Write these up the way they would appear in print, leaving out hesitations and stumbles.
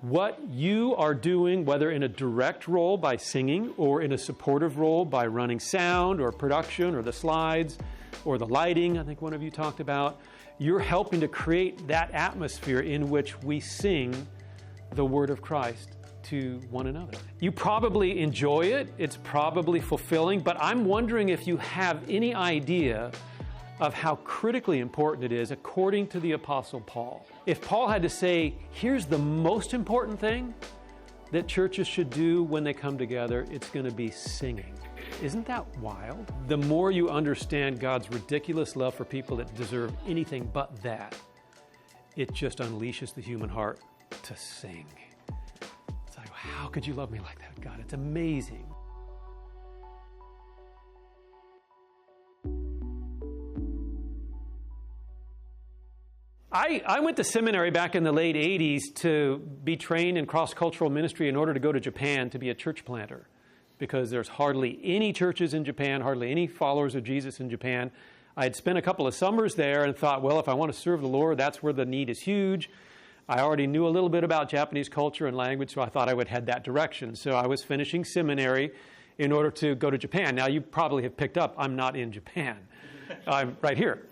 what you are doing, whether in a direct role by singing or in a supportive role by running sound or production or the slides or the lighting, I think one of you talked about, you're helping to create that atmosphere in which we sing the word of Christ to one another. You probably enjoy it. It's probably fulfilling, but I'm wondering if you have any idea of how critically important it is according to the Apostle Paul. If Paul had to say, here's the most important thing that churches should do when they come together, it's going to be singing. Isn't that wild? The more you understand God's ridiculous love for people that deserve anything but that, it just unleashes the human heart to sing. It's like, how could you love me like that, God? It's amazing. I went to seminary back in the late 80s to be trained in cross-cultural ministry in order to go to Japan to be a church planter, because there's hardly any churches in Japan, hardly any followers of Jesus in Japan. I had spent a couple of summers there and thought, well, if I want to serve the Lord, that's where the need is huge. I already knew a little bit about Japanese culture and language, so I thought I would head that direction. So I was finishing seminary in order to go to Japan. Now, you probably have picked up, I'm not in Japan. I'm right here.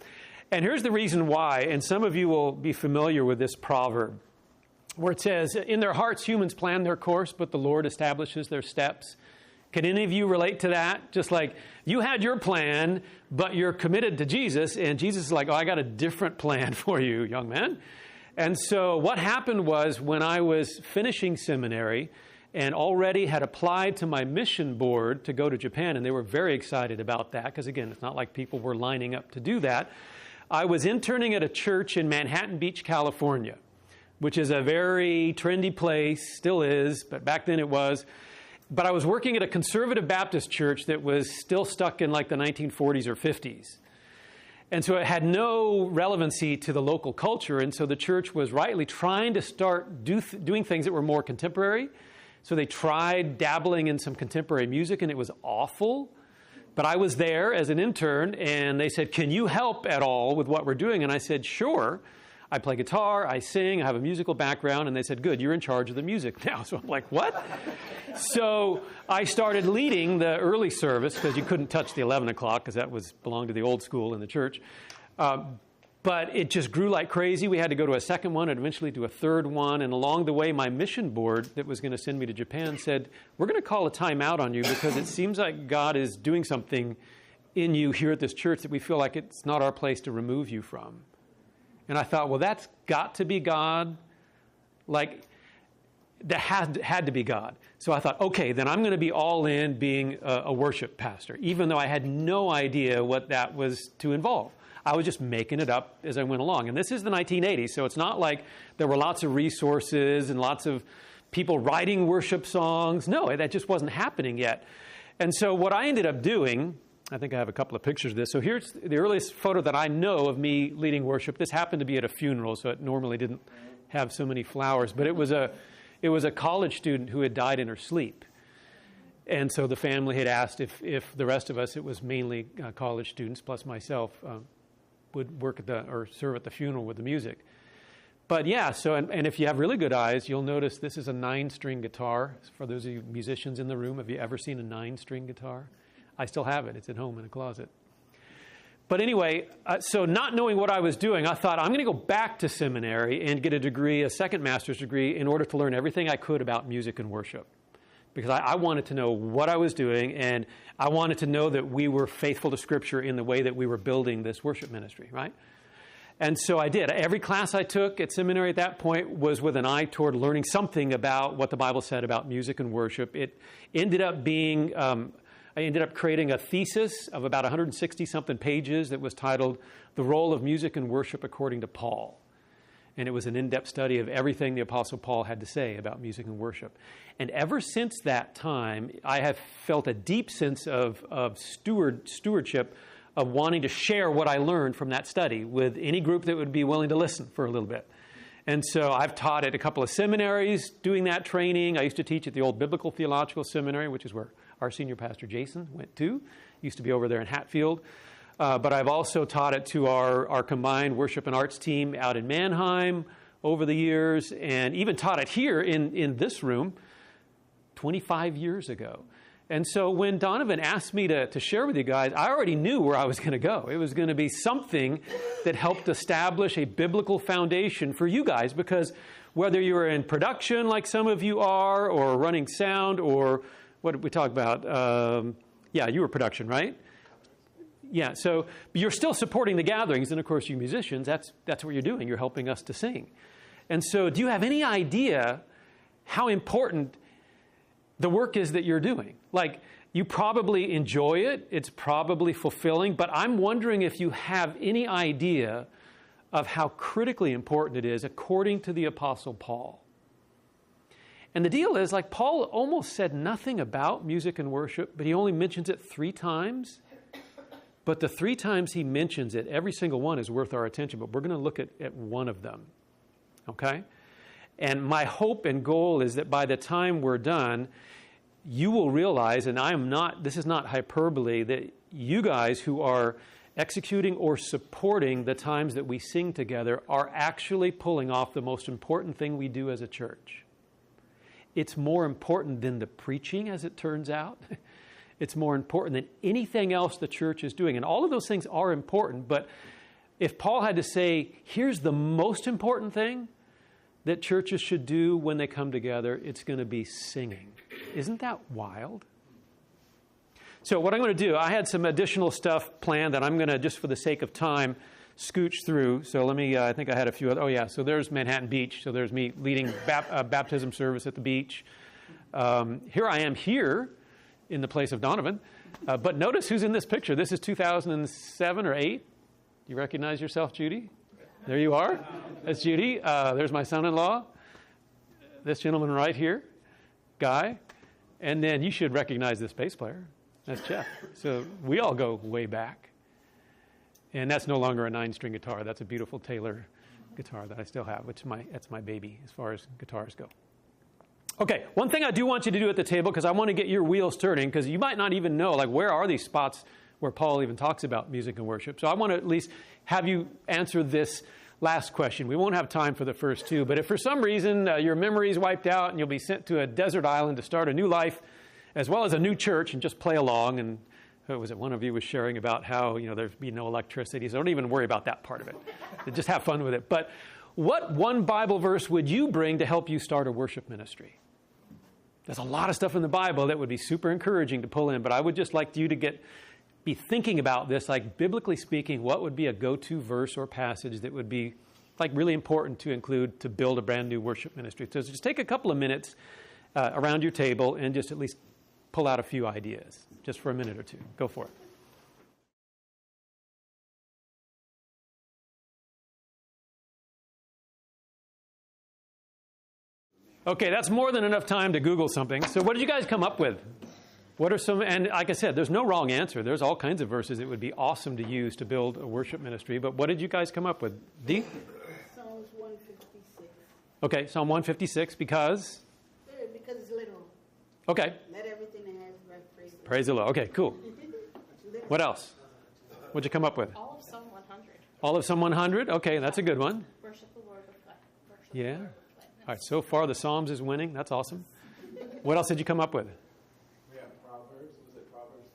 And here's the reason why, and some of you will be familiar with this proverb, where it says, in their hearts humans plan their course, but the Lord establishes their steps. Can any of you relate to that? Just like you had your plan, but you're committed to Jesus, and Jesus is like, oh, I got a different plan for you, young man. And so what happened was, when I was finishing seminary and already had applied to my mission board to go to Japan, and they were very excited about that, because again, it's not like people were lining up to do that. I was interning at a church in Manhattan Beach, California, which is a very trendy place, still is, but back then it was. But I was working at a conservative Baptist church that was still stuck in like the 1940s or 50s. And so it had no relevancy to the local culture. And so the church was rightly trying to start doing things that were more contemporary. So they tried dabbling in some contemporary music, and it was awful. But I was there as an intern, and they said, can you help at all with what we're doing? And I said, sure. I play guitar, I sing, I have a musical background. And they said, good, you're in charge of the music now. So I'm like, what? So I started leading the early service, because you couldn't touch the 11 o'clock, because that belonged to the old school in the church. But it just grew like crazy. We had to go to a second one and eventually do a third one. And along the way, my mission board that was going to send me to Japan said, we're going to call a timeout on you, because it seems like God is doing something in you here at this church that we feel like it's not our place to remove you from. And I thought, well, that's got to be God. Like, that had to be God. So I thought, okay, then I'm going to be all in being a worship pastor, even though I had no idea what that was to involve. I was just making it up as I went along. And this is the 1980s, so it's not like there were lots of resources and lots of people writing worship songs. No, that just wasn't happening yet. And so what I ended up doing, I think I have a couple of pictures of this. So here's the earliest photo that I know of me leading worship. This happened to be at a funeral, so it normally didn't have so many flowers. But it was a college student who had died in her sleep. And so the family had asked if the rest of us, it was mainly college students plus myself, would work or serve at the funeral with the music. But yeah, so, and if you have really good eyes, you'll notice this is a 9-string guitar. For those of you musicians in the room, have you ever seen a 9-string guitar? I still have it. It's at home in a closet. But anyway, so not knowing what I was doing, I thought, I'm going to go back to seminary and get a degree, a second master's degree, in order to learn everything I could about music and worship. Because I wanted to know what I was doing, and I wanted to know that we were faithful to Scripture in the way that we were building this worship ministry, right? And so I did. Every class I took at seminary at that point was with an eye toward learning something about what the Bible said about music and worship. It ended up being, I ended up creating a thesis of about 160-something pages that was titled, The Role of Music and Worship According to Paul. And it was an in-depth study of everything the Apostle Paul had to say about music and worship. And ever since that time, I have felt a deep sense of stewardship, of wanting to share what I learned from that study with any group that would be willing to listen for a little bit. And so I've taught at a couple of seminaries doing that training. I used to teach at the old Biblical Theological Seminary, which is where our senior pastor Jason went to. Used to be over there in Hatfield. But I've also taught it to our combined worship and arts team out in Mannheim, over the years and even taught it here in this room 25 years ago. And so when Donovan asked me to share with you guys, I already knew where I was going to go. It was going to be something that helped establish a biblical foundation for you guys, because whether you're in production like some of you are, or running sound, or what did we talk about? Yeah, you were production, right? Yeah, so you're still supporting the gatherings, and of course you musicians, that's what you're doing. You're helping us to sing. And so do you have any idea how important the work is that you're doing? Like, you probably enjoy it. It's probably fulfilling. But I'm wondering if you have any idea of how critically important it is according to the Apostle Paul. And the deal is, like, Paul almost said nothing about music and worship, but he only mentions it 3 times. But the 3 times he mentions it, every single one is worth our attention. But we're going to look at one of them. Okay? And my hope and goal is that by the time we're done, you will realize, and this is not hyperbole, that you guys who are executing or supporting the times that we sing together are actually pulling off the most important thing we do as a church. It's more important than the preaching, as it turns out. It's more important than anything else the church is doing. And all of those things are important, but if Paul had to say, here's the most important thing that churches should do when they come together, it's going to be singing. Isn't that wild? So what I'm going to do, I had some additional stuff planned that I'm going to, just for the sake of time, scooch through. So let me, I think I had a few other, oh yeah, so there's Manhattan Beach. So there's me leading baptism service at the beach. Here I am here in the place of Donovan. But notice who's in this picture. This is 2007 or 8. You recognize yourself, Judy? There you are. That's Judy. There's my son-in-law. This gentleman right here, Guy. And then you should recognize this bass player. That's Jeff. So we all go way back. And that's no longer a 9-string guitar. That's a beautiful Taylor guitar that I still have, that's my baby as far as guitars go. Okay, one thing I do want you to do at the table, because I want to get your wheels turning, because you might not even know, like, where are these spots where Paul even talks about music and worship. So I want to at least have you answer this last question. We won't have time for the first 2, but if for some reason your memory's wiped out and you'll be sent to a desert island to start a new life, as well as a new church, and just play along, and what was it, one of you was sharing about how, there'd be no electricity, so don't even worry about that part of it. Just have fun with it. But what one Bible verse would you bring to help you start a worship ministry? There's a lot of stuff in the Bible that would be super encouraging to pull in, but I would just like you to be thinking about this, like, biblically speaking, what would be a go-to verse or passage that would be, like, really important to include to build a brand new worship ministry. So just take a couple of minutes around your table and just at least pull out a few ideas, just for a minute or 2. Go for it. Okay, that's more than enough time to Google something. So what did you guys come up with? What are some, and like I said, there's no wrong answer. There's all kinds of verses that would be awesome to use to build a worship ministry. But what did you guys come up with? Dee? Psalms 156. Okay, Psalm 156, because? Because it's literal. Okay. Let everything that has breath praise the Lord. Praise the Lord. Okay, cool. What else? What'd you come up with? All of Psalm 100. All of Psalm 100? Okay, that's a good one. Worship the Lord with gladness. Yeah. All right, so far the Psalms is winning. That's awesome. What else did you come up with? We have Proverbs. Was it Proverbs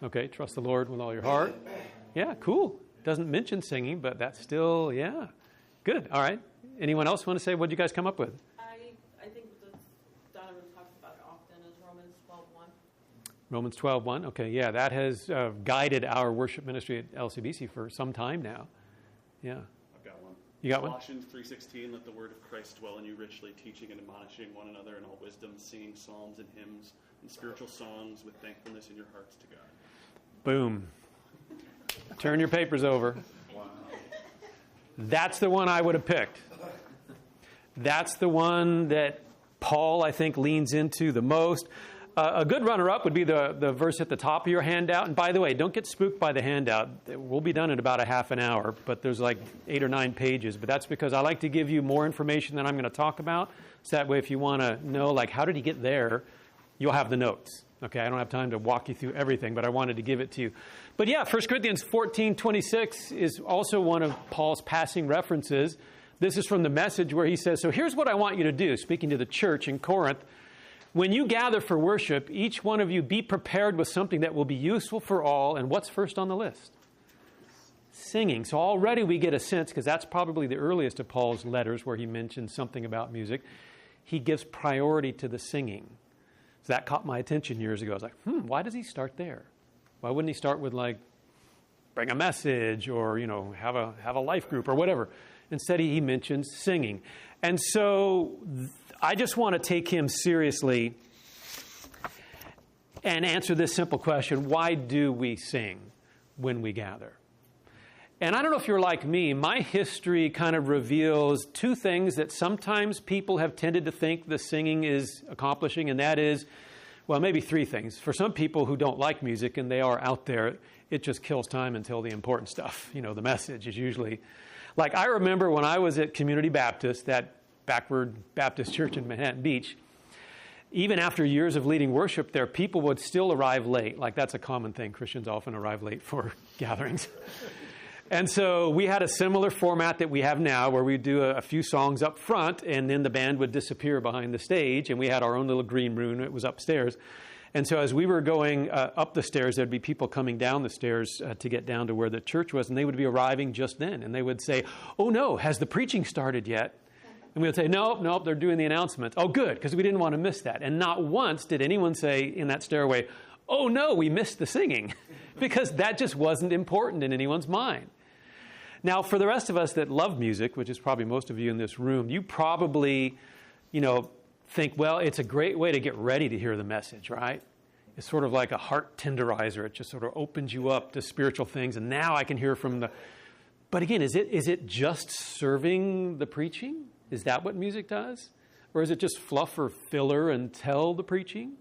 3? Okay, trust the Lord with all your heart. Yeah, cool. Doesn't mention singing, but that's still, yeah. Good. All right. Anyone else want to say what did you guys come up with? I think that Donovan talks about it often is Romans 12:1. Romans 12:1. Okay, yeah, that has guided our worship ministry at LCBC for some time now. Yeah. I've got one. You got one? Colossians 3:16, let the word of Christ dwell in you richly, teaching and admonishing one another in all wisdom, singing psalms and hymns and spiritual songs with thankfulness in your hearts to God. Boom. Turn your papers over. Wow. That's the one I would have picked. That's the one that Paul, I think, leans into the most. A good runner-up would be the verse at the top of your handout. And by the way, don't get spooked by the handout. We'll be done in about a half an hour, but there's like 8 or 9 pages. But that's because I like to give you more information than I'm going to talk about. So that way, if you want to know, like, how did he get there, you'll have the notes. Okay, I don't have time to walk you through everything, but I wanted to give it to you. But yeah, 1 Corinthians 14:26 is also one of Paul's passing references. This is from the Message, where he says, so here's what I want you to do, speaking to the church in Corinth. When you gather for worship, each one of you be prepared with something that will be useful for all. And what's first on the list? Singing. So already we get a sense, because that's probably the earliest of Paul's letters where he mentions something about music. He gives priority to the singing. So that caught my attention years ago. I was like, why does he start there? Why wouldn't he start with, like, bring a message or, have a life group or whatever? Instead, he mentions singing. And so I just want to take him seriously and answer this simple question: why do we sing when we gather? And I don't know if you're like me, my history kind of reveals two things that sometimes people have tended to think the singing is accomplishing, and that is, well, maybe three things. For some people who don't like music and they are out there, it just kills time until the important stuff. The message is usually... Like, I remember when I was at Community Baptist, that backward Baptist church in Manhattan Beach, even after years of leading worship there, people would still arrive late. Like, that's a common thing. Christians often arrive late for gatherings. And so we had a similar format that we have now, where we do a few songs up front, and then the band would disappear behind the stage, and we had our own little green room. It was upstairs. And so as we were going up the stairs, there'd be people coming down the stairs to get down to where the church was, and they would be arriving just then. And they would say, oh, no, has the preaching started yet? And we would say, nope, they're doing the announcements. Oh, good, because we didn't want to miss that. And not once did anyone say in that stairway, oh, no, we missed the singing, because that just wasn't important in anyone's mind. Now, for the rest of us that love music, which is probably most of you in this room, you probably, think, well, it's a great way to get ready to hear the message, right? It's sort of like a heart tenderizer. It just sort of opens you up to spiritual things, and now I can hear from the... But again, is it just serving the preaching? Is that what music does? Or is it just fluff or filler until the preaching?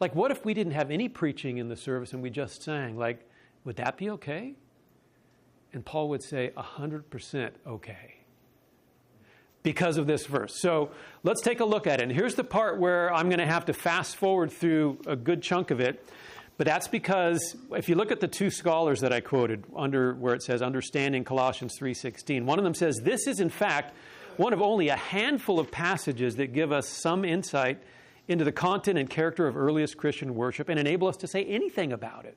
Like, what if we didn't have any preaching in the service and we just sang? Like, would that be okay? And Paul would say 100% okay, because of this verse. So let's take a look at it. And here's the part where I'm going to have to fast forward through a good chunk of it. But that's because if you look at the two scholars that I quoted under where it says understanding Colossians 3:16, one of them says this is in fact one of only a handful of passages that give us some insight into the content and character of earliest Christian worship and enable us to say anything about it.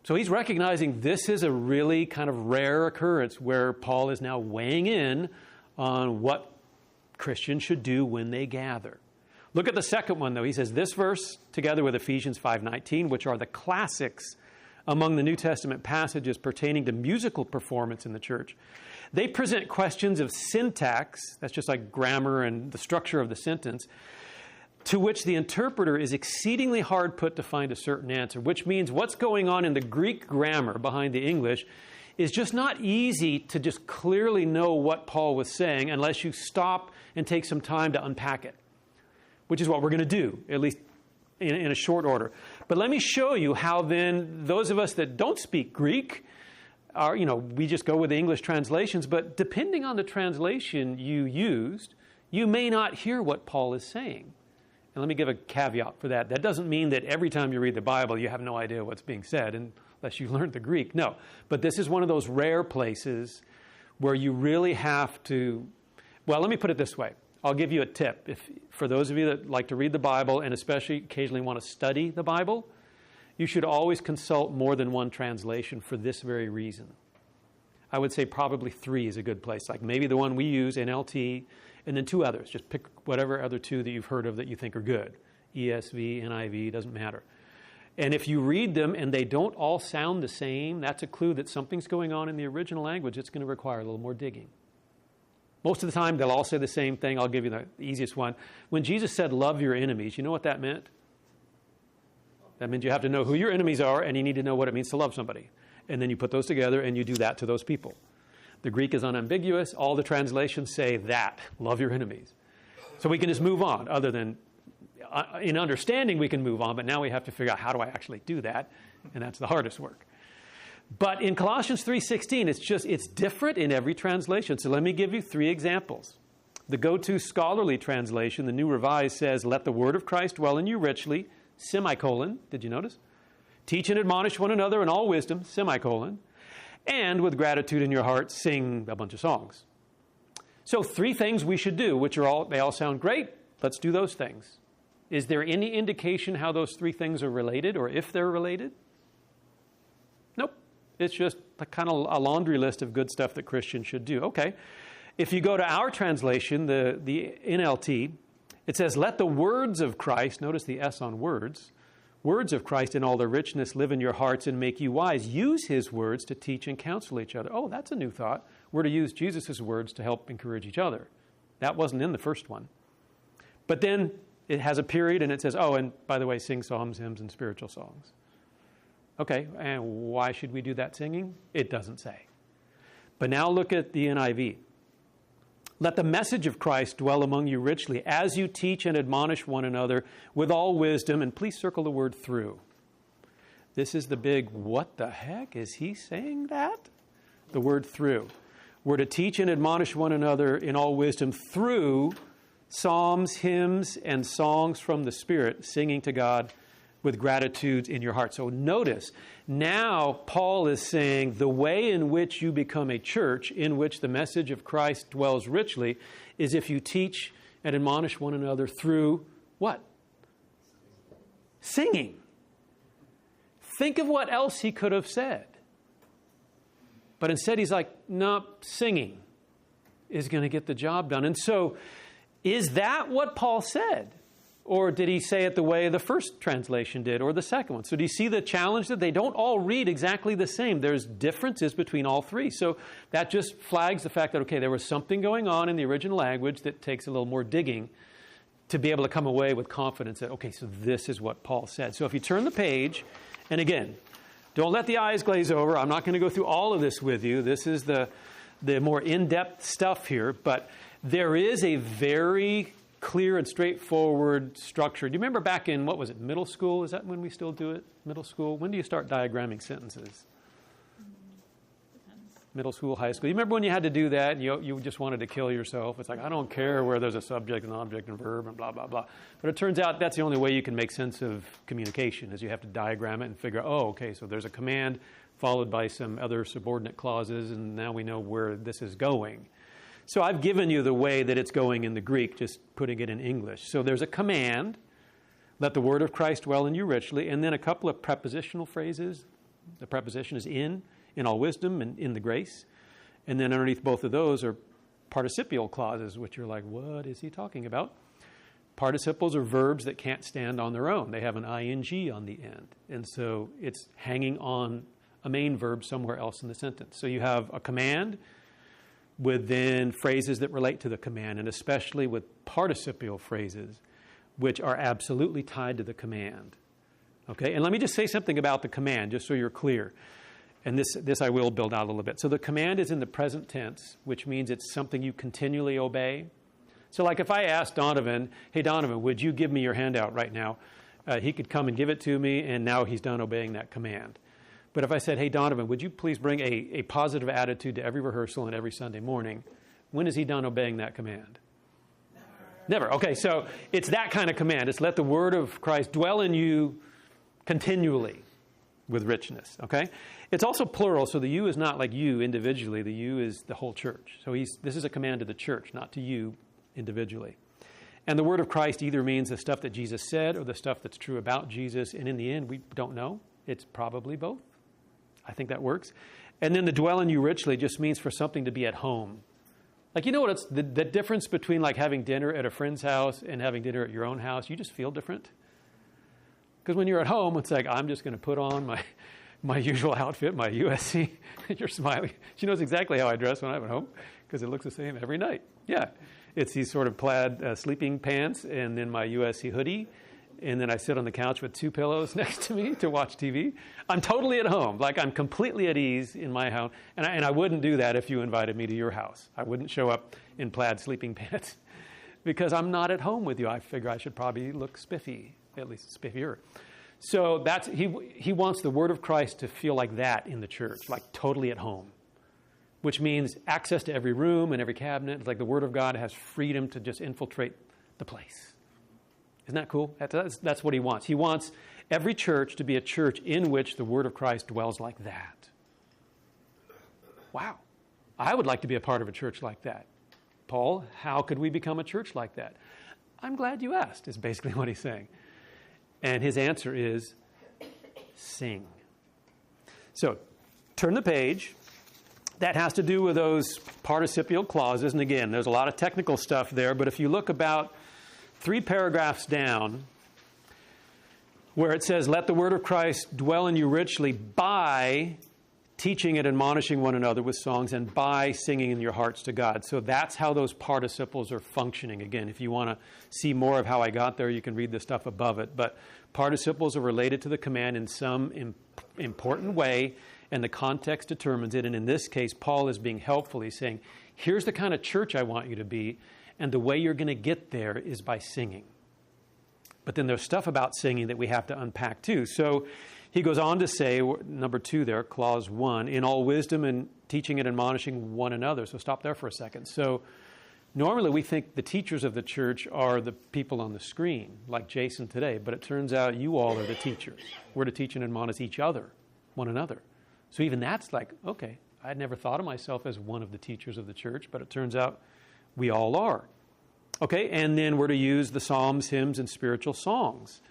So he's recognizing this is a really kind of rare occurrence where Paul is now weighing in on what Christians should do when they gather. Look at the second one, though. He says this verse, together with Ephesians 5:19, which are the classics among the New Testament passages pertaining to musical performance in the church, they present questions of syntax, that's just like grammar and the structure of the sentence, to which the interpreter is exceedingly hard put to find a certain answer, which means what's going on in the Greek grammar behind the English is just not easy to just clearly know what Paul was saying unless you stop and take some time to unpack it, which is what we're going to do, at least in a short order. But let me show you how then those of us that don't speak Greek are, we just go with the English translations, but depending on the translation you used, you may not hear what Paul is saying. And let me give a caveat for that. That doesn't mean that every time you read the Bible, you have no idea what's being said unless you learned the Greek. No. But this is one of those rare places where you really have to... Well, let me put it this way. I'll give you a tip. For those of you that like to read the Bible and especially occasionally want to study the Bible, you should always consult more than one translation for this very reason. I would say probably 3 is a good place. Like maybe the one we use, NLT, and then 2 others. Just pick whatever other 2 that you've heard of that you think are good. ESV, NIV, doesn't matter. And if you read them and they don't all sound the same, that's a clue that something's going on in the original language. It's going to require a little more digging. Most of the time, they'll all say the same thing. I'll give you the easiest one. When Jesus said, love your enemies, you know what that meant? That means you have to know who your enemies are, and you need to know what it means to love somebody. And then you put those together, and you do that to those people. The Greek is unambiguous. All the translations say that, love your enemies. So we can just move on, other than, in understanding we can move on, but now we have to figure out how do I actually do that, and that's the hardest work. But in Colossians 3:16, it's different in every translation. So let me give you 3 examples. The go-to scholarly translation, the New Revised, says, let the word of Christ dwell in you richly, semicolon, did you notice? Teach and admonish one another in all wisdom, semicolon. and with gratitude in your heart, sing a bunch of songs. So 3 things we should do, they all sound great. Let's do those things. Is there any indication how those 3 things are related or if they're related? Nope. It's just kind of a laundry list of good stuff that Christians should do. Okay. If you go to our translation, the NLT, it says, let the words of Christ, notice the S on words of Christ in all their richness live in your hearts and make you wise. Use his words to teach and counsel each other. Oh, that's a new thought. We're to use Jesus' words to help encourage each other. That wasn't in the first one. But then it has a period and it says, oh, and by the way, sing psalms, hymns, and spiritual songs. Okay, and why should we do that singing? It doesn't say. But now look at the NIV. Let the message of Christ dwell among you richly as you teach and admonish one another with all wisdom. And please circle the word through. This is the big, what the heck? Is he saying that? The word through. We're to teach and admonish one another in all wisdom through psalms, hymns, and songs from the Spirit, singing to God with gratitude in your heart. So notice, now Paul is saying the way in which you become a church in which the message of Christ dwells richly is if you teach and admonish one another through what? Singing. Think of what else he could have said. But instead he's like, no, singing is going to get the job done. And so is that what Paul said? Or did he say it the way the first translation did, or the second one? So do you see the challenge that they don't all read exactly the same? There's differences between all 3. So that just flags the fact that, okay, there was something going on in the original language that takes a little more digging to be able to come away with confidence that, okay, so this is what Paul said. So if you turn the page, and again, don't let the eyes glaze over. I'm not going to go through all of this with you. This is the more in-depth stuff here, but there is a very clear and straightforward structure. Do you remember back in, what was it, middle school? Is that when we still do it? Middle school? When do you start diagramming sentences? Middle school, high school. You remember when you had to do that and you just wanted to kill yourself? It's like, I don't care where there's a subject and object and verb and blah, blah, blah. But it turns out that's the only way you can make sense of communication is you have to diagram it and figure out, oh, okay, so there's a command followed by some other subordinate clauses, and now we know where this is going. So I've given you the way that it's going in the Greek, just putting it in English. So there's a command, let the word of Christ dwell in you richly, and then a couple of prepositional phrases. The preposition is in all wisdom, and in the grace. And then underneath both of those are participial clauses, which you're like, what is he talking about? Participles are verbs that can't stand on their own. They have an ing on the end. And so it's hanging on a main verb somewhere else in the sentence. So you have a command with then phrases that relate to the command, and especially with participial phrases, which are absolutely tied to the command. Okay, and let me just say something about the command, just so you're clear. And this I will build out a little bit. So the command is in the present tense, which means it's something you continually obey. So like if I asked Donovan, hey Donovan, would you give me your handout right now? He could come and give it to me, and now he's done obeying that command. But if I said, hey Donovan, would you please bring a positive attitude to every rehearsal and every Sunday morning, when is he done obeying that command? Never. Okay, so it's that kind of command. It's let the word of Christ dwell in you continually with richness, okay? It's also plural, so the you is not like you individually. The you is the whole church. So this is a command to the church, not to you individually. And the word of Christ either means the stuff that Jesus said or the stuff that's true about Jesus. And in the end, we don't know. It's probably both. I think that works. And then the dwell in you richly just means for something to be at home. Like, you know what? It's the difference between like having dinner at a friend's house and having dinner at your own house. You just feel different. Because when you're at home, it's like, I'm just going to put on my usual outfit, my USC. You're smiling. She knows exactly how I dress when I'm at home because it looks the same every night. Yeah. It's these sort of plaid sleeping pants and then my USC hoodie. And then I sit on the couch with 2 pillows next to me to watch TV. I'm totally at home. Like I'm completely at ease in my house. And I wouldn't do that if you invited me to your house. I wouldn't show up in plaid sleeping pants because I'm not at home with you. I figure I should probably look spiffy, at least spiffier. So that's he wants the word of Christ to feel like that in the church, like totally at home, which means access to every room and every cabinet. It's like the word of God has freedom to just infiltrate the place. Isn't that cool? That's what he wants. He wants every church to be a church in which the word of Christ dwells like that. Wow, I would like to be a part of a church like that. Paul, how could we become a church like that? I'm glad you asked, is basically what he's saying. And his answer is sing. So turn the page. That has to do with those participial clauses. And again, there's a lot of technical stuff there. But if you look about 3 paragraphs down, where it says, let the word of Christ dwell in you richly by teaching and admonishing one another with songs and by singing in your hearts to God. So that's how those participles are functioning. Again, if you want to see more of how I got there, you can read the stuff above it. But participles are related to the command in some important way, and the context determines it. And in this case, Paul is being helpful. He's saying, here's the kind of church I want you to be, and the way you're going to get there is by singing. But then there's stuff about singing that we have to unpack too. So he goes on to say, number 2 there, clause 1, in all wisdom and teaching and admonishing one another. So stop there for a second. So normally we think the teachers of the church are the people on the screen, like Jason today. But it turns out you all are the teachers. We're to teach and admonish each other, one another. So even that's like, okay, I'd never thought of myself as one of the teachers of the church, but it turns out we all are. Okay, and then we're to use the psalms, hymns, and spiritual songs.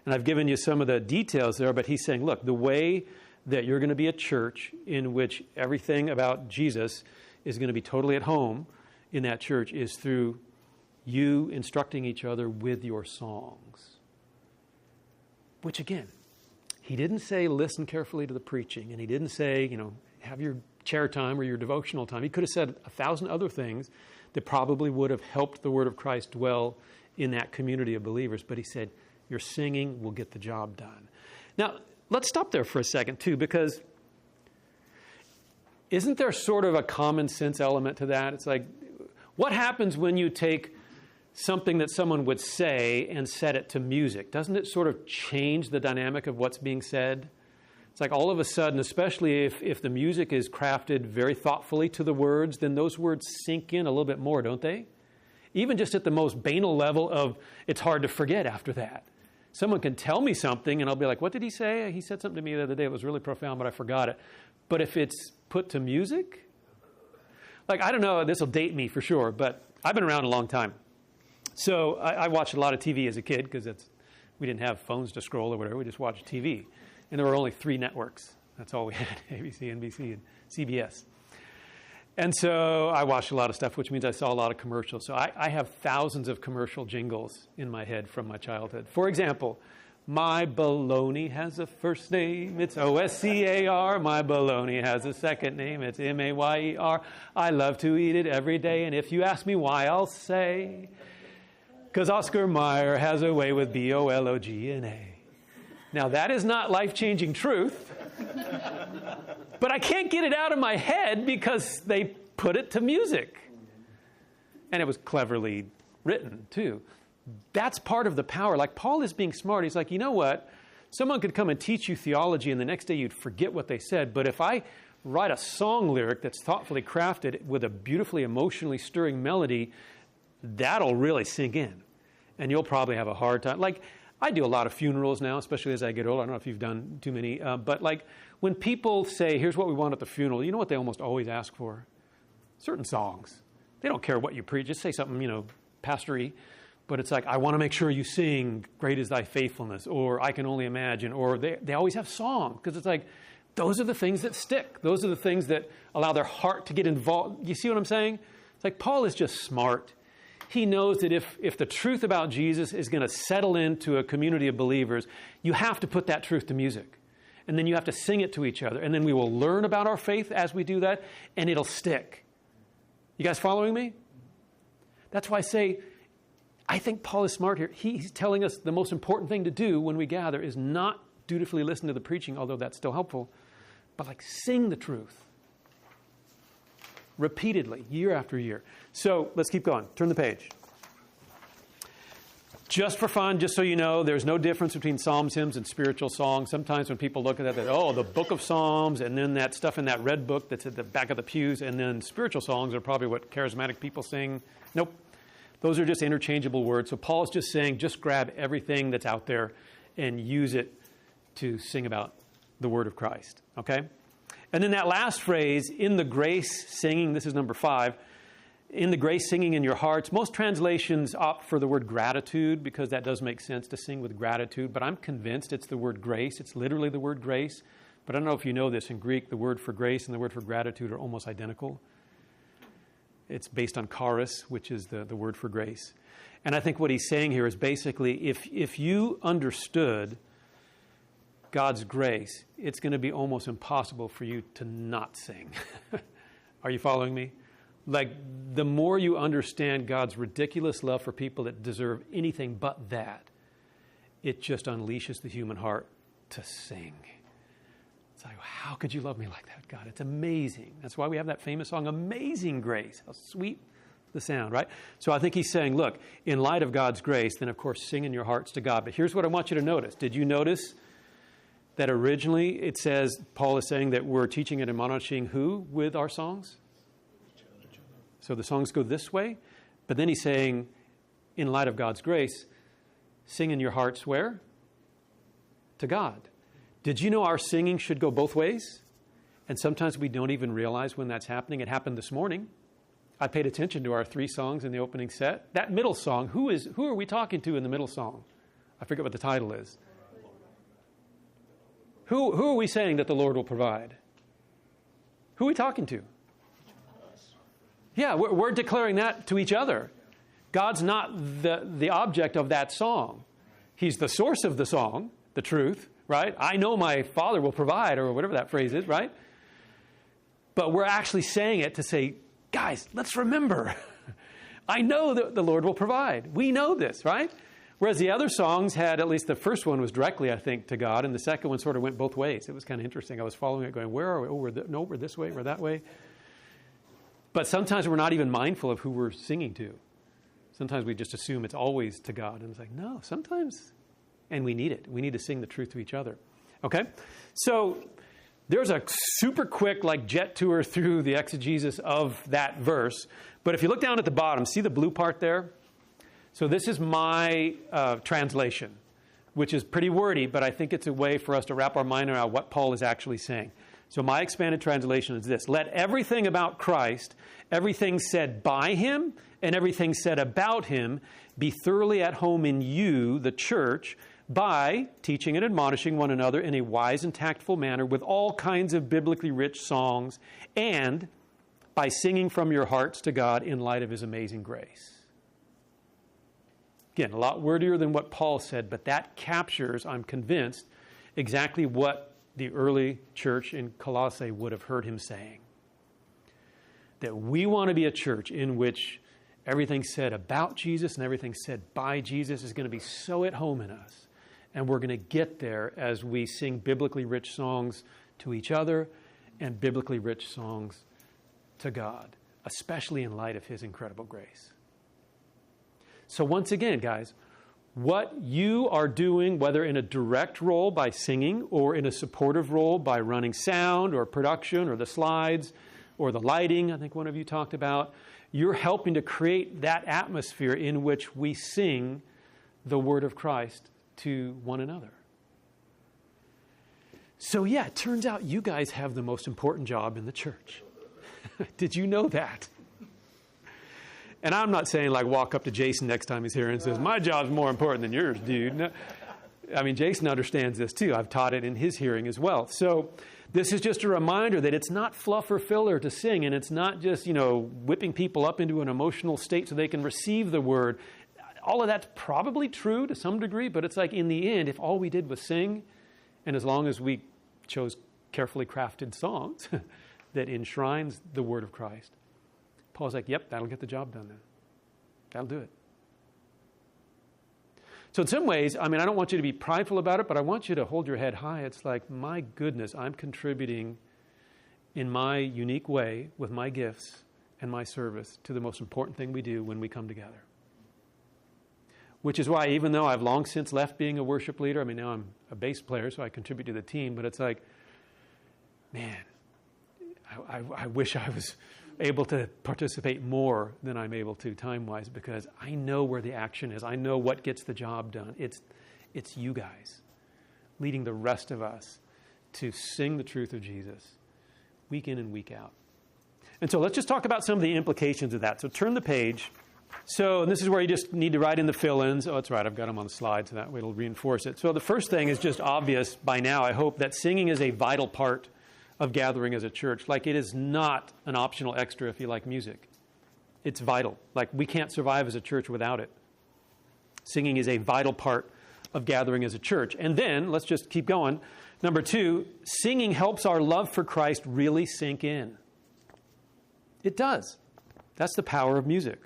And I've given you some of the details there, but he's saying, look, the way that you're going to be a church in which everything about Jesus is going to be totally at home in that church is through you instructing each other with your songs. Which again, he didn't say listen carefully to the preaching, and he didn't say, have your chair time or your devotional time. He could have said 1,000 other things that probably would have helped the word of Christ dwell in that community of believers. But he said, your singing will get the job done. Now, let's stop there for a second, too, because isn't there sort of a common sense element to that? It's like, what happens when you take something that someone would say and set it to music? Doesn't it sort of change the dynamic of what's being said? It's like all of a sudden, especially if the music is crafted very thoughtfully to the words, then those words sink in a little bit more, don't they? Even just at the most banal level of it's hard to forget after that. Someone can tell me something and I'll be like, what did he say? He said something to me the other day. It was really profound, but I forgot it. But if it's put to music, like, I don't know, this will date me for sure, but I've been around a long time. So I watched a lot of TV as a kid because we didn't have phones to scroll or whatever. We just watched TV. And there were only 3 networks. That's all we had, ABC, NBC, and CBS. And so I watched a lot of stuff, which means I saw a lot of commercials. So I have thousands of commercial jingles in my head from my childhood. For example, my bologna has a first name. It's O-S-C-A-R. My bologna has a second name. It's M-A-Y-E-R. I love to eat it every day. And if you ask me why, I'll say, because Oscar Mayer has a way with B-O-L-O-G-N-A. Now, that is not life-changing truth, but I can't get it out of my head because they put it to music. And it was cleverly written, too. That's part of the power. Like, Paul is being smart. He's like, you know what? Someone could come and teach you theology, and the next day you'd forget what they said. But if I write a song lyric that's thoughtfully crafted with a beautifully emotionally stirring melody, that'll really sink in. And you'll probably have a hard time. Like, I do a lot of funerals now, especially as I get older. I don't know if you've done too many. But like when people say, here's what we want at the funeral, you know what they almost always ask for? Certain songs. They don't care what you preach. Just say something, pastory. But it's like, I want to make sure you sing, great is thy faithfulness, or I can only imagine. Or they always have song because it's like, those are the things that stick. Those are the things that allow their heart to get involved. You see what I'm saying? It's like Paul is just smart. He knows that if the truth about Jesus is going to settle into a community of believers, you have to put that truth to music. And then you have to sing it to each other. And then we will learn about our faith as we do that, and it'll stick. You guys following me? That's why I say, I think Paul is smart here. He's telling us the most important thing to do when we gather is not dutifully listen to the preaching, although that's still helpful, but like sing the truth. Repeatedly, year after year. So let's keep going. Turn the page. Just for fun, just so you know, there's no difference between psalms, hymns, and spiritual songs. Sometimes when people look at that, the book of Psalms, and then that stuff in that red book that's at the back of the pews, and then spiritual songs are probably what charismatic people sing. Nope. Those are just interchangeable words. So Paul's just saying, just grab everything that's out there and use it to sing about the word of Christ. Okay? And then that last phrase, in the grace singing, this is number 5, in the grace singing in your hearts. Most translations opt for the word gratitude because that does make sense to sing with gratitude, but I'm convinced it's the word grace. It's literally the word grace. But I don't know if you know this. In Greek, the word for grace and the word for gratitude are almost identical. It's based on charis, which is the word for grace. And I think what he's saying here is basically if you understood God's grace, it's going to be almost impossible for you to not sing. Are you following me? Like, the more you understand God's ridiculous love for people that deserve anything but that, it just unleashes the human heart to sing. It's like, how could you love me like that, God? It's amazing. That's why we have that famous song, Amazing Grace. How sweet the sound, right? So I think he's saying, look, in light of God's grace, then of course sing in your hearts to God. But here's what I want you to notice. Did you notice that originally it says, Paul is saying that we're teaching and admonishing who with our songs? So the songs go this way. But then he's saying, in light of God's grace, sing in your hearts where? To God. Did you know our singing should go both ways? And sometimes we don't even realize when that's happening. It happened this morning. I paid attention to our 3 songs in the opening set. That middle song, who are we talking to in the middle song? I forget what the title is. Who are we saying that the Lord will provide? Who are we talking to? Yeah, we're declaring that to each other. God's not the object of that song. He's the source of the song, the truth, right? I know my Father will provide, or whatever that phrase is, right? But we're actually saying it to say, guys, let's remember. I know that the Lord will provide. We know this, right? Whereas the other songs had, at least the first one was directly, I think, to God, and the second one sort of went both ways. It was kind of interesting. I was following it going, where are we? Oh, we're this way, we're that way. But sometimes we're not even mindful of who we're singing to. Sometimes we just assume it's always to God. And it's like, no, sometimes, and we need it. We need to sing the truth to each other. Okay? So there's a super quick jet tour through the exegesis of that verse. But if you look down at the bottom, see the blue part there? So this is my translation, which is pretty wordy, but I think it's a way for us to wrap our mind around what Paul is actually saying. So my expanded translation is this: let everything about Christ, everything said by him, and everything said about him be thoroughly at home in you, the church, by teaching and admonishing one another in a wise and tactful manner with all kinds of biblically rich songs, and by singing from your hearts to God in light of his amazing grace. Again, a lot wordier than what Paul said, but that captures, I'm convinced, exactly what the early church in Colossae would have heard him saying. That we want to be a church in which everything said about Jesus and everything said by Jesus is going to be so at home in us. And we're going to get there as we sing biblically rich songs to each other and biblically rich songs to God, especially in light of his incredible grace. So once again, guys, what you are doing, whether in a direct role by singing or in a supportive role by running sound or production or the slides or the lighting, I think one of you talked about, you're helping to create that atmosphere in which we sing the word of Christ to one another. So yeah, it turns out you guys have the most important job in the church. Did you know that? And I'm not saying walk up to Jason next time he's here and says, my job's more important than yours, dude. No. I mean, Jason understands this too. I've taught it in his hearing as well. So this is just a reminder that it's not fluff or filler to sing, and it's not just, whipping people up into an emotional state so they can receive the word. All of that's probably true to some degree, but it's in the end, if all we did was sing, and as long as we chose carefully crafted songs that enshrines the word of Christ, Paul's yep, that'll get the job done then. That'll do it. So in some ways, I don't want you to be prideful about it, but I want you to hold your head high. It's my goodness, I'm contributing in my unique way with my gifts and my service to the most important thing we do when we come together. Which is why, even though I've long since left being a worship leader, now I'm a bass player, so I contribute to the team, but it's man, I wish I was able to participate more than I'm able to time-wise, because I know where the action is. I know what gets the job done. It's you guys leading the rest of us to sing the truth of Jesus week in and week out. And so let's just talk about some of the implications of that. So turn the page. So and this is where you just need to write in the fill-ins. Oh, that's right. I've got them on the slide, so that way it'll reinforce it. So the first thing is just obvious by now, I hope, that singing is a vital part of gathering as a church. Like, it is not an optional extra if you like music. It's vital. Like, we can't survive as a church without it. Singing is a vital part of gathering as a church. And then, let's just keep going. Number 2, singing helps our love for Christ really sink in. It does. That's the power of music,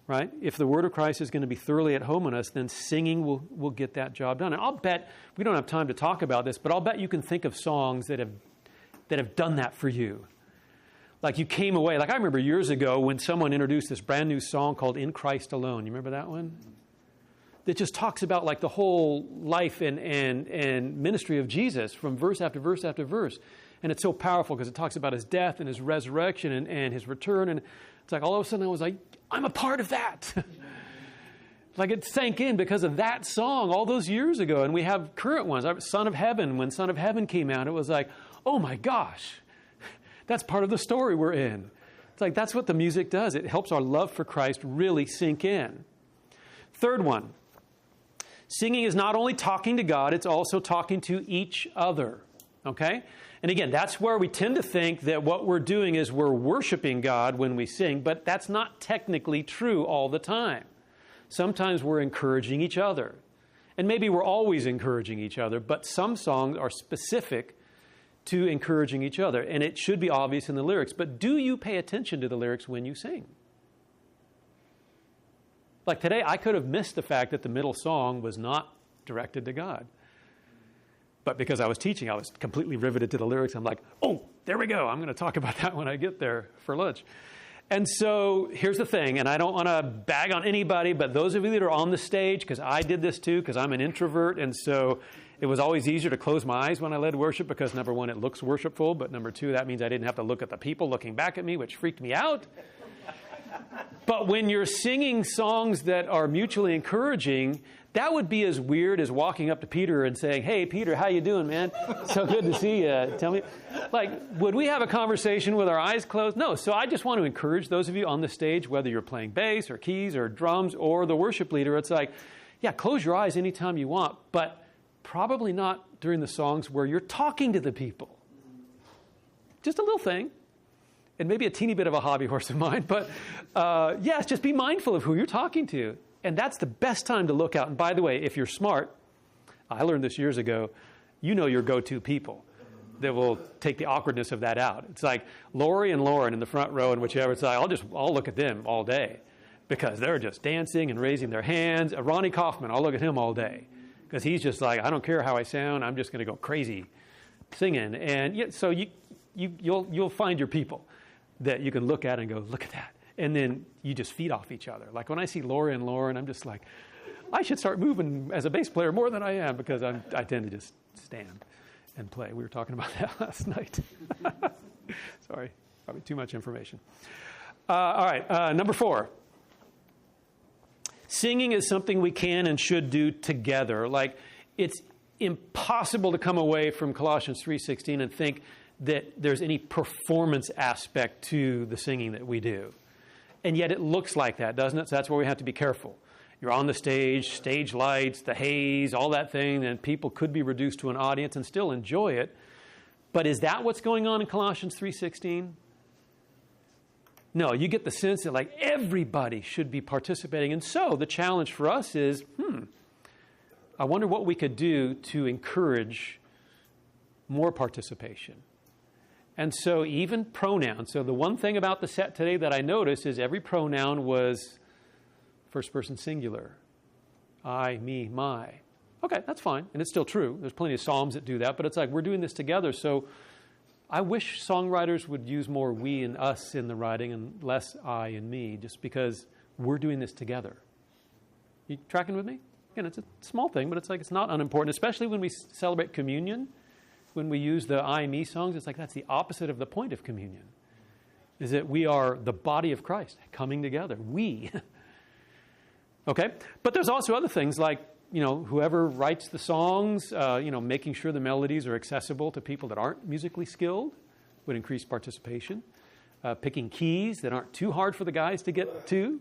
right? If the word of Christ is going to be thoroughly at home in us, then singing will get that job done. And I'll bet, we don't have time to talk about this, but I'll bet you can think of songs that have done that for you. Like, you came away, like I remember years ago when someone introduced this brand new song called In Christ Alone. You remember that one? That just talks about like the whole life and ministry of Jesus from verse after verse after verse. And it's so powerful because it talks about his death and his resurrection and his return. And it's like all of a sudden I was like, I'm a part of that. Like, it sank in because of that song all those years ago. And we have current ones. Son of Heaven, when Son of Heaven came out, it was like, oh my gosh, that's part of the story we're in. It's like, that's what the music does. It helps our love for Christ really sink in. Third one, singing is not only talking to God, it's also talking to each other. Okay? And again, that's where we tend to think that what we're doing is we're worshiping God when we sing, but that's not technically true all the time. Sometimes we're encouraging each other. And maybe we're always encouraging each other, but some songs are specific to encouraging each other. And it should be obvious in the lyrics. But do you pay attention to the lyrics when you sing? Like today, I could have missed the fact that the middle song was not directed to God. But because I was teaching, I was completely riveted to the lyrics. I'm like, oh, there we go. I'm going to talk about that when I get there for lunch. And so here's the thing, and I don't want to bag on anybody, but those of you that are on the stage, because I did this too, because I'm an introvert, and so it was always easier to close my eyes when I led worship because, number one, it looks worshipful, but number two, that means I didn't have to look at the people looking back at me, which freaked me out. But when you're singing songs that are mutually encouraging, that would be as weird as walking up to Peter and saying, hey, Peter, how you doing, man? So good to see you. Tell me, like, would we have a conversation with our eyes closed? No. So I just want to encourage those of you on the stage, whether you're playing bass or keys or drums or the worship leader, it's like, yeah, close your eyes anytime you want, but probably not during the songs where you're talking to the people. Just a little thing. And maybe a teeny bit of a hobby horse of mine, but yes, just be mindful of who you're talking to. And that's the best time to look out. And by the way, if you're smart, I learned this years ago, you know your go-to people that will take the awkwardness of that out. It's like Lori and Lauren in the front row and whichever. It's like, I'll look at them all day because they're just dancing and raising their hands. Ronnie Kaufman, I'll look at him all day because he's just like, I don't care how I sound. I'm just going to go crazy singing. And yeah, so you'll find your people that you can look at and go, look at that. And then you just feed off each other. Like when I see Laura and Lauren, I'm just like, I should start moving as a bass player more than I am because I tend to just stand and play. We were talking about that last night. Sorry, probably too much information. All right, number 4. Singing is something we can and should do together. Like, it's impossible to come away from Colossians 3:16 and think that there's any performance aspect to the singing that we do. And yet it looks like that, doesn't it? So that's where we have to be careful. You're on the stage lights, the haze, all that thing, and people could be reduced to an audience and still enjoy it. But is that what's going on in Colossians 3:16? No, you get the sense that like everybody should be participating. And so the challenge for us is, I wonder what we could do to encourage more participation. And so even pronouns. So the one thing about the set today that I noticed is every pronoun was first person singular. I, me, my. Okay, that's fine. And it's still true. There's plenty of psalms that do that. But it's like we're doing this together. So I wish songwriters would use more we and us in the writing and less I and me, just because we're doing this together. You tracking with me? Again, it's a small thing, but it's like it's not unimportant, especially when we celebrate communion. When we use the I, me songs, it's like that's the opposite of the point of communion, is that we are the body of Christ coming together. We. Okay? But there's also other things like, whoever writes the songs, making sure the melodies are accessible to people that aren't musically skilled. would increase participation. Picking keys that aren't too hard for the guys to get to.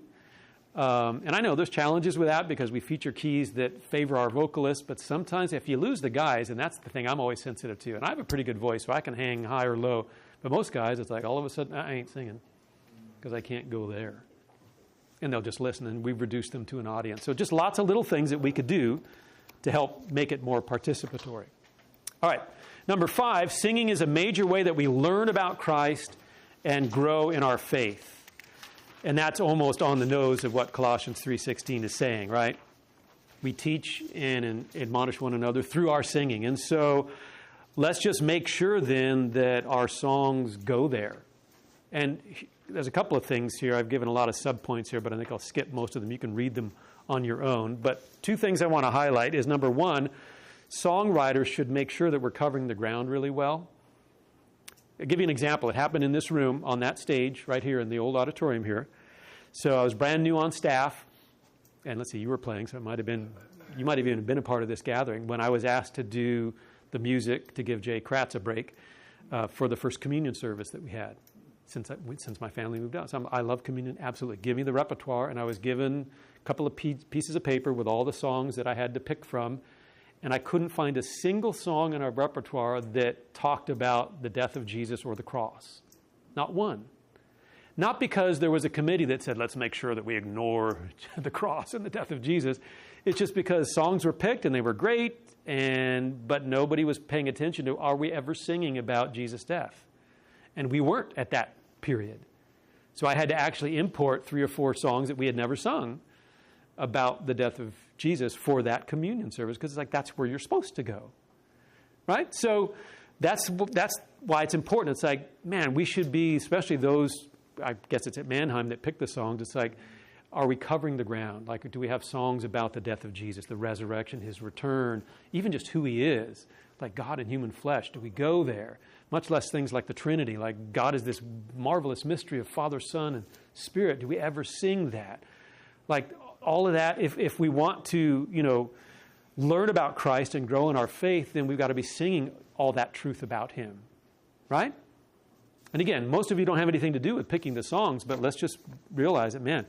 And I know there's challenges with that because we feature keys that favor our vocalists, but sometimes if you lose the guys, and that's the thing I'm always sensitive to, and I have a pretty good voice, so I can hang high or low, but most guys, it's like all of a sudden, I ain't singing because I can't go there. And they'll just listen, and we've reduced them to an audience. So just lots of little things that we could do to help make it more participatory. All right, number 5, singing is a major way that we learn about Christ and grow in our faith. And that's almost on the nose of what Colossians 3:16 is saying, right? We teach and admonish one another through our singing. And so let's just make sure then that our songs go there. And there's a couple of things here. I've given a lot of subpoints here, but I think I'll skip most of them. You can read them on your own. But 2 things I want to highlight is, number 1, songwriters should make sure that we're covering the ground really well. I'll give you an example. It happened in this room on that stage right here in the old auditorium here. So I was brand new on staff, and let's see, you were playing, so you might have even been a part of this gathering when I was asked to do the music to give Jay Kratz a break for the first communion service that we had since my family moved out. So I love communion, absolutely. Give me the repertoire, and I was given a couple of pieces of paper with all the songs that I had to pick from. And I couldn't find a single song in our repertoire that talked about the death of Jesus or the cross. Not one. Not because there was a committee that said, let's make sure that we ignore the cross and the death of Jesus. It's just because songs were picked and they were great, but nobody was paying attention to, are we ever singing about Jesus' death? And we weren't at that period. So I had to actually import 3 or 4 songs that we had never sung about the death of Jesus for that communion service, because it's like that's where you're supposed to go, right? So that's why it's important. It's like, man, we should be, especially those, I guess it's at Mannheim that picked the songs, it's like, are we covering the ground? Like, do we have songs about the death of Jesus, the resurrection, his return, even just who he is, like God in human flesh? Do we go there? Much less things like the Trinity, like God is this marvelous mystery of Father, Son, and Spirit. Do we ever sing that? Like, all of that, if we want to, learn about Christ and grow in our faith, then we've got to be singing all that truth about him, right? And again, most of you don't have anything to do with picking the songs, but let's just realize that, man,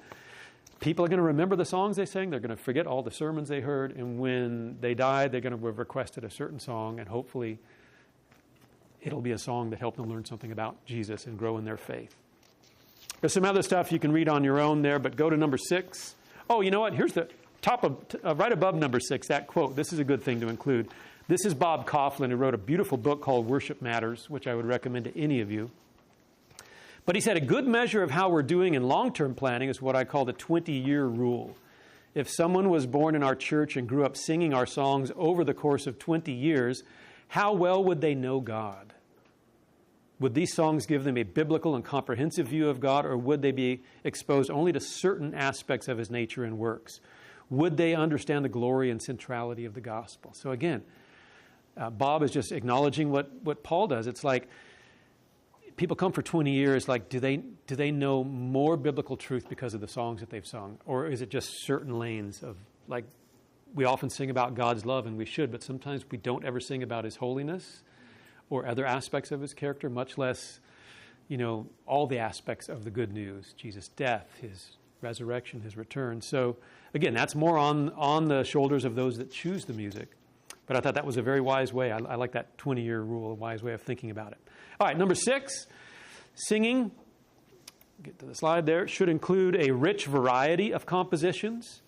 people are going to remember the songs they sang. They're going to forget all the sermons they heard. And when they die, they're going to have requested a certain song, and hopefully it'll be a song that helped them learn something about Jesus and grow in their faith. There's some other stuff you can read on your own there, but go to number 6. Oh, you know what? Here's the top of, right above number 6, that quote. This is a good thing to include. This is Bob Kauflin, who wrote a beautiful book called Worship Matters, which I would recommend to any of you. But he said, a good measure of how we're doing in long-term planning is what I call the 20-year rule. If someone was born in our church and grew up singing our songs over the course of 20 years, how well would they know God? Would these songs give them a biblical and comprehensive view of God, or would they be exposed only to certain aspects of his nature and works? Would they understand the glory and centrality of the gospel? So again, Bob is just acknowledging what Paul does. It's like people come for 20 years, like do they know more biblical truth because of the songs that they've sung? Or is it just certain lanes of, like, we often sing about God's love, and we should, but sometimes we don't ever sing about his holiness or other aspects of his character, much less, all the aspects of the good news, Jesus' death, his resurrection, his return. So again, that's more on the shoulders of those that choose the music. But I thought that was a very wise way. I like that 20-year rule, a wise way of thinking about it. All right, number 6, singing, get to the slide there, should include a rich variety of compositions.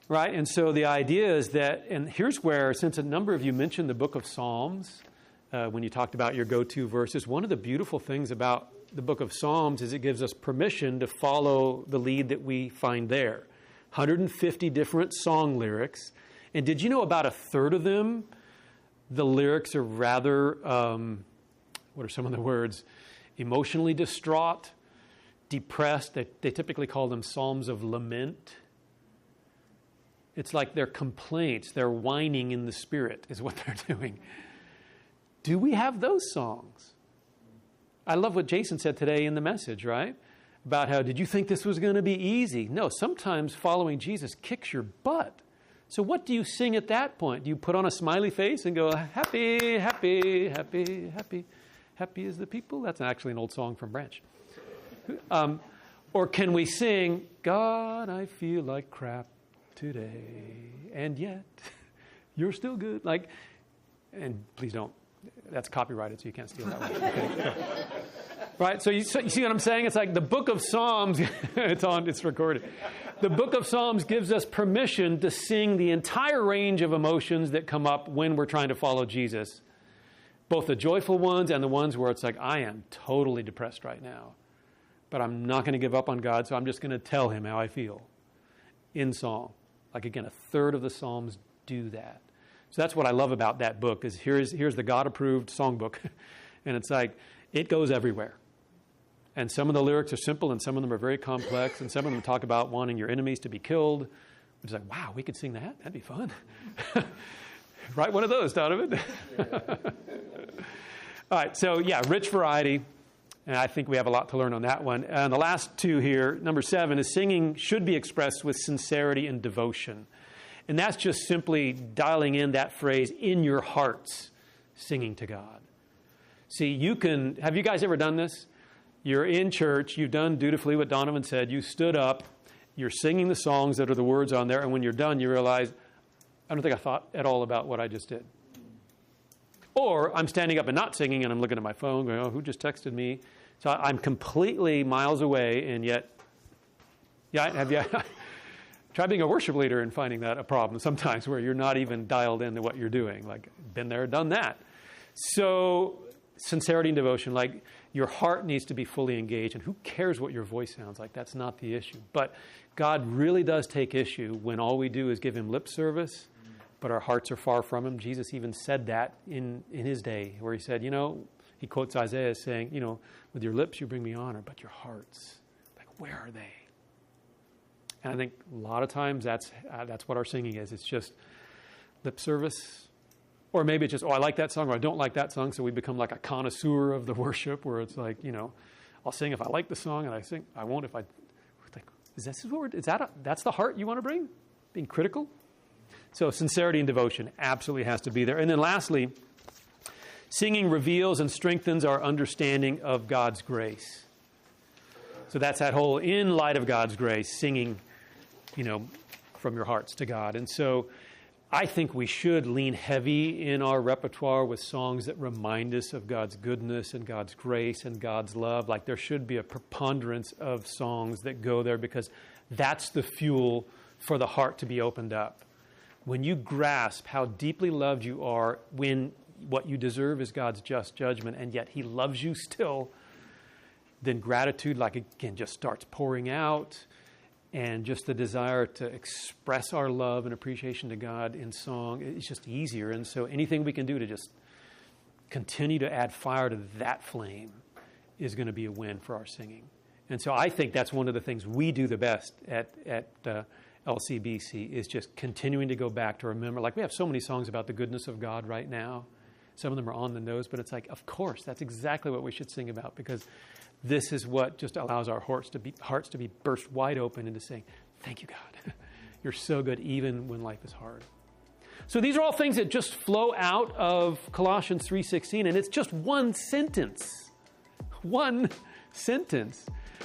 Right, and so the idea is that, and here's where, since a number of you mentioned the book of Psalms, when you talked about your go-to verses, one of the beautiful things about the book of Psalms is it gives us permission to follow the lead that we find there. 150 different song lyrics. And did you know about a third of them, the lyrics are rather, what are some of the words? Emotionally distraught, depressed. They typically call them psalms of lament. It's like they're complaints. They're whining in the spirit is what they're doing. Do we have those songs? I love what Jason said today in the message, right? About how, did you think this was going to be easy? No, sometimes following Jesus kicks your butt. So what do you sing at that point? Do you put on a smiley face and go, happy, happy, happy, happy? happy as the people? That's actually an old song from Branch. Or can we sing, God, I feel like crap today, and yet you're still good. Like, and please don't. That's copyrighted, so you can't steal that one. Okay. Right? So you see what I'm saying? It's like the book of Psalms, it's recorded. The book of Psalms gives us permission to sing the entire range of emotions that come up when we're trying to follow Jesus. Both the joyful ones and the ones where it's like, I am totally depressed right now. But I'm not going to give up on God, so I'm just going to tell him how I feel in song. Like, again, a third of the Psalms do that. So that's what I love about that book, is here's the God-approved songbook. And it's like, it goes everywhere. And some of the lyrics are simple, and some of them are very complex, and some of them talk about wanting your enemies to be killed. It's like, wow, we could sing that? That'd be fun. Write one of those, Donovan. All right, so yeah, rich variety. And I think we have a lot to learn on that one. And the last two here, number 7, is singing should be expressed with sincerity and devotion. And that's just simply dialing in that phrase, in your hearts, singing to God. See, have you guys ever done this? You're in church, you've done dutifully what Donovan said, you stood up, you're singing the songs that are the words on there, and when you're done, you realize, I don't think I thought at all about what I just did. Or I'm standing up and not singing, and I'm looking at my phone going, oh, who just texted me? So I'm completely miles away, and yet, have you try being a worship leader and finding that a problem sometimes where you're not even dialed into what you're doing. Like, been there, done that. So sincerity and devotion, like your heart needs to be fully engaged, and who cares what your voice sounds like? That's not the issue. But God really does take issue when all we do is give him lip service, but our hearts are far from him. Jesus even said that in his day, where he said, he quotes Isaiah as saying, with your lips you bring me honor, but your hearts, like, where are they? And I think a lot of times that's what our singing is. It's just lip service. Or maybe it's just, I like that song, or I don't like that song, so we become like a connoisseur of the worship, where it's like, I'll sing if I like the song, and I won't if I think, that's the heart you want to bring? Being critical? So sincerity and devotion absolutely has to be there. And then lastly, singing reveals and strengthens our understanding of God's grace. So that's that whole, in light of God's grace, singing, from your hearts to God. And so I think we should lean heavy in our repertoire with songs that remind us of God's goodness and God's grace and God's love. Like, there should be a preponderance of songs that go there, because that's the fuel for the heart to be opened up. When you grasp how deeply loved you are, when what you deserve is God's just judgment, and yet he loves you still, then gratitude, like, again, just starts pouring out. And just the desire to express our love and appreciation to God in song, it's just easier. And so anything we can do to just continue to add fire to that flame is going to be a win for our singing. And so I think that's one of the things we do the best at LCBC, is just continuing to go back to remember. Like, we have so many songs about the goodness of God right now. Some of them are on the nose, but it's like, of course, that's exactly what we should sing about, because this is what just allows our hearts to be burst wide open into saying, thank you, God. You're so good even when life is hard. So these are all things that just flow out of Colossians 3:16, and it's just one sentence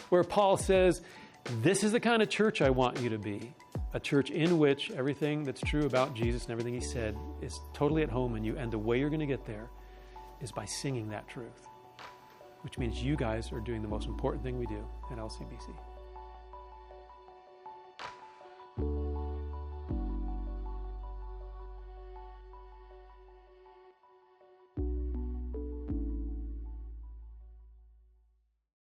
where Paul says, this is the kind of church I want you to be, a church in which everything that's true about Jesus and everything he said is totally at home in you, and the way you're going to get there is by singing that truth. Which means you guys are doing the most important thing we do at LCBC.